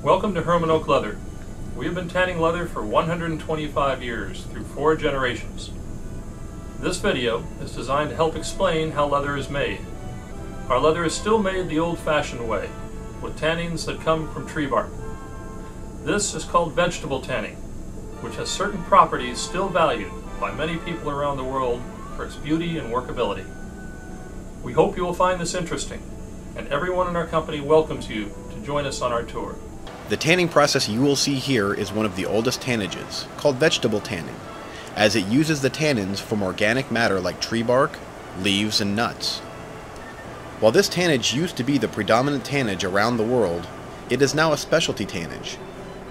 Welcome to Herman Oak Leather. We have been tanning leather for 125 years through 4 generations. This video is designed to help explain how leather is made. Our leather is still made the old-fashioned way, with tannings that come from tree bark. This is called vegetable tanning, which has certain properties still valued by many people around the world for its beauty and workability. We hope you will find this interesting, and everyone in our company welcomes you to join us on our tour. The tanning process you will see here is one of the oldest tannages, called vegetable tanning, as it uses the tannins from organic matter like tree bark, leaves, and nuts. While this tannage used to be the predominant tannage around the world, it is now a specialty tannage.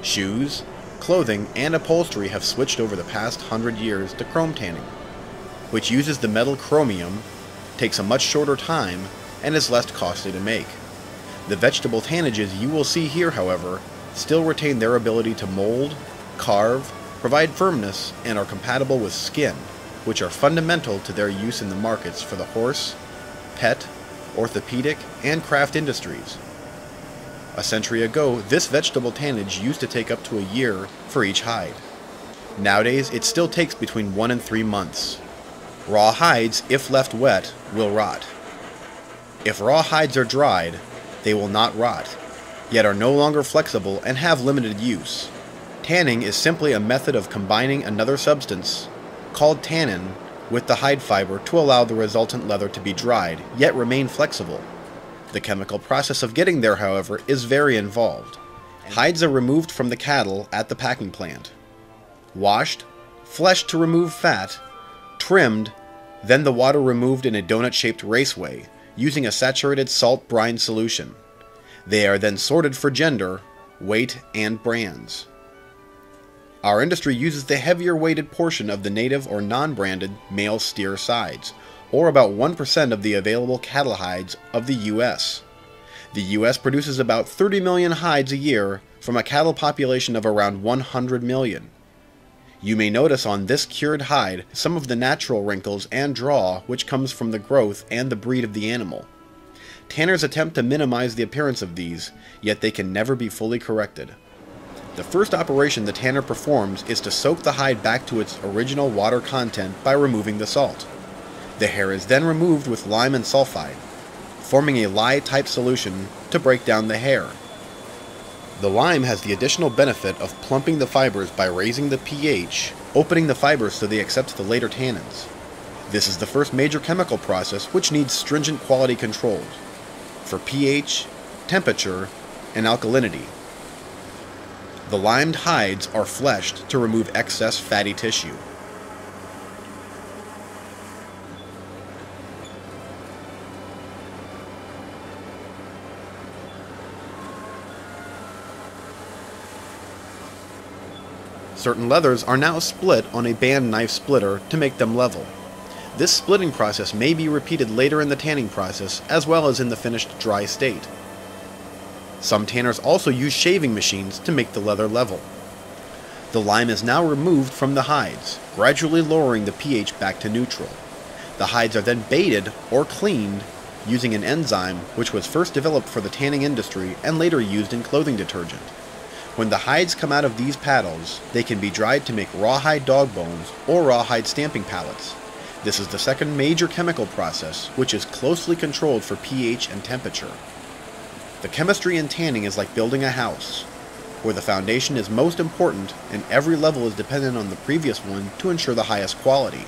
Shoes, clothing, and upholstery have switched over the past 100 years to chrome tanning, which uses the metal chromium, takes a much shorter time, and is less costly to make. The vegetable tannages you will see here, however, still retain their ability to mold, carve, provide firmness, and are compatible with skin, which are fundamental to their use in the markets for the horse, pet, orthopedic, and craft industries. A century ago, this vegetable tannage used to take up to a year for each hide. Nowadays, it still takes between 1 and 3 months. Raw hides, if left wet, will rot. If raw hides are dried, they will not rot, yet are no longer flexible and have limited use. Tanning is simply a method of combining another substance, called tannin, with the hide fiber to allow the resultant leather to be dried, yet remain flexible. The chemical process of getting there, however, is very involved. Hides are removed from the cattle at the packing plant, washed, fleshed to remove fat, trimmed, then the water removed in a donut-shaped raceway, using a saturated salt brine solution. They are then sorted for gender, weight, and brands. Our industry uses the heavier weighted portion of the native or non-branded male steer sides, or about 1% of the available cattle hides of the U.S. The U.S. produces about 30 million hides a year from a cattle population of around 100 million. You may notice on this cured hide some of the natural wrinkles and draw which comes from the growth and the breed of the animal. Tanners attempt to minimize the appearance of these, yet they can never be fully corrected. The first operation the tanner performs is to soak the hide back to its original water content by removing the salt. The hair is then removed with lime and sulfide, forming a lye-type solution to break down the hair. The lime has the additional benefit of plumping the fibers by raising the pH, opening the fibers so they accept the later tannins. This is the first major chemical process which needs stringent quality controls for pH, temperature, and alkalinity. The limed hides are fleshed to remove excess fatty tissue. Certain leathers are now split on a band knife splitter to make them level. This splitting process may be repeated later in the tanning process as well as in the finished dry state. Some tanners also use shaving machines to make the leather level. The lime is now removed from the hides, gradually lowering the pH back to neutral. The hides are then baited or cleaned using an enzyme which was first developed for the tanning industry and later used in clothing detergent. When the hides come out of these paddles, they can be dried to make rawhide dog bones or rawhide stamping pallets. This is the second major chemical process, which is closely controlled for pH and temperature. The chemistry in tanning is like building a house, where the foundation is most important and every level is dependent on the previous one to ensure the highest quality.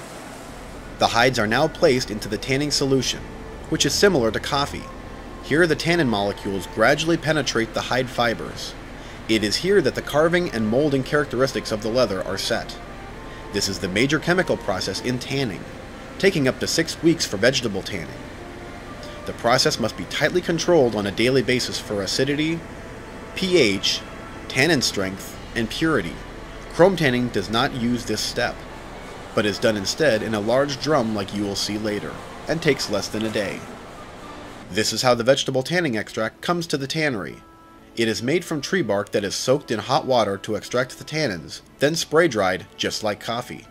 The hides are now placed into the tanning solution, which is similar to coffee. Here the tannin molecules gradually penetrate the hide fibers. It is here that the carving and molding characteristics of the leather are set. This is the major chemical process in tanning, taking up to 6 weeks for vegetable tanning. The process must be tightly controlled on a daily basis for acidity, pH, tannin strength, and purity. Chrome tanning does not use this step, but is done instead in a large drum like you will see later, and takes less than a day. This is how the vegetable tanning extract comes to the tannery. It is made from tree bark that is soaked in hot water to extract the tannins, then spray dried just like coffee.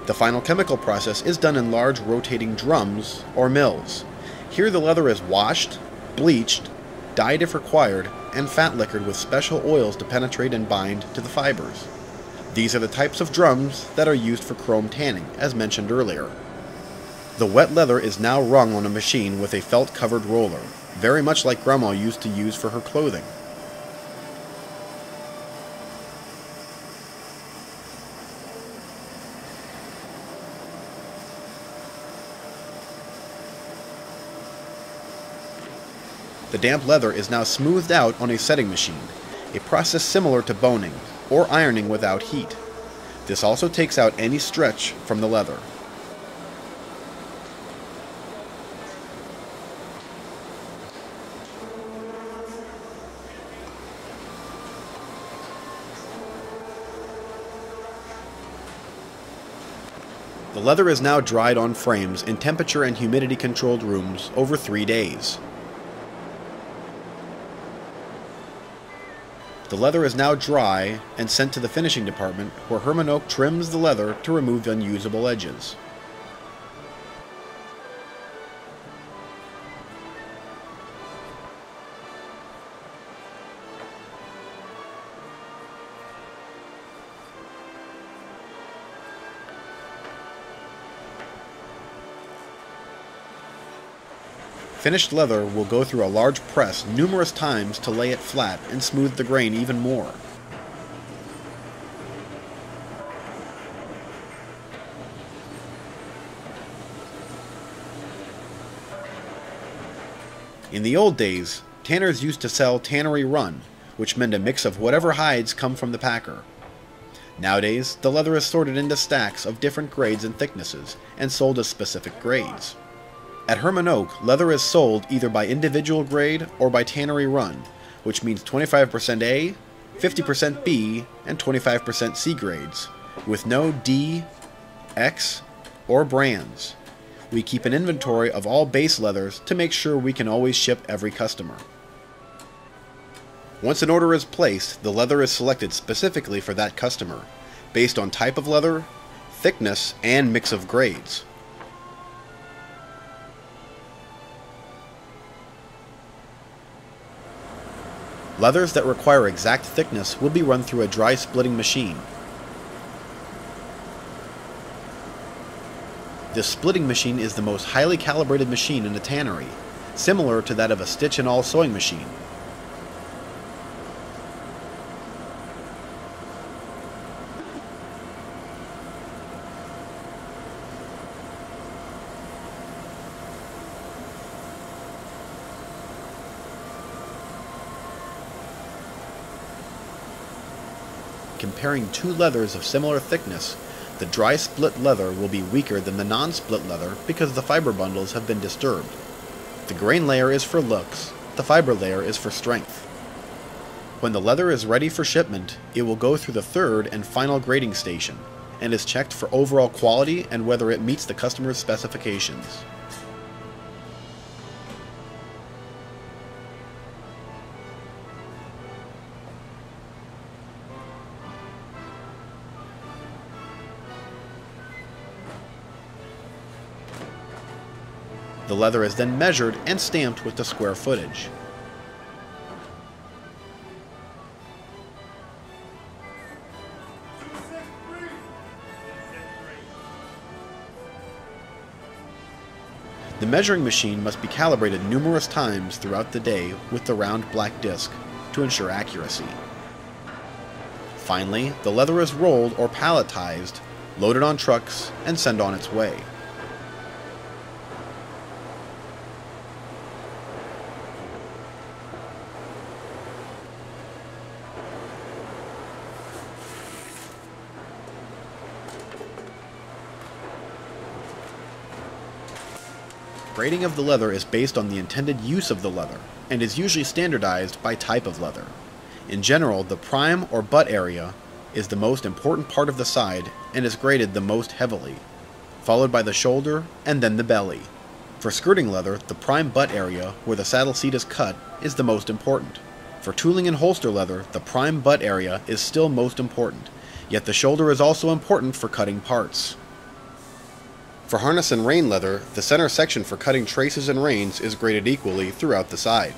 The final chemical process is done in large rotating drums or mills. Here the leather is washed, bleached, dyed if required, and fat liquored with special oils to penetrate and bind to the fibers. These are the types of drums that are used for chrome tanning, as mentioned earlier. The wet leather is now wrung on a machine with a felt-covered roller, very much like Grandma used to use for her clothing. The damp leather is now smoothed out on a setting machine, a process similar to boning, or ironing without heat. This also takes out any stretch from the leather. The leather is now dried on frames in temperature and humidity controlled rooms over 3 days. The leather is now dry and sent to the finishing department where Herman Oak trims the leather to remove unusable edges. Finished leather will go through a large press numerous times to lay it flat and smooth the grain even more. In the old days, tanners used to sell tannery run, which meant a mix of whatever hides come from the packer. Nowadays, the leather is sorted into stacks of different grades and thicknesses, and sold as specific grades. At Herman Oak, leather is sold either by individual grade or by tannery run, which means 25% A, 50% B, and 25% C grades, with no D, X, or brands. We keep an inventory of all base leathers to make sure we can always ship every customer. Once an order is placed, the leather is selected specifically for that customer, based on type of leather, thickness, and mix of grades. Leathers that require exact thickness will be run through a dry splitting machine. This splitting machine is the most highly calibrated machine in a tannery, similar to that of a stitch-and-all sewing machine. Comparing two leathers of similar thickness, the dry split leather will be weaker than the non-split leather because the fiber bundles have been disturbed. The grain layer is for looks, the fiber layer is for strength. When the leather is ready for shipment, it will go through the third and final grading station, and is checked for overall quality and whether it meets the customer's specifications. The leather is then measured and stamped with the square footage. The measuring machine must be calibrated numerous times throughout the day with the round black disc to ensure accuracy. Finally, the leather is rolled or palletized, loaded on trucks, and sent on its way. Grading of the leather is based on the intended use of the leather, and is usually standardized by type of leather. In general, the prime or butt area is the most important part of the side and is graded the most heavily, followed by the shoulder and then the belly. For skirting leather, the prime butt area, where the saddle seat is cut, is the most important. For tooling and holster leather, the prime butt area is still most important, yet the shoulder is also important for cutting parts. For harness and rein leather, the center section for cutting traces and reins is graded equally throughout the side.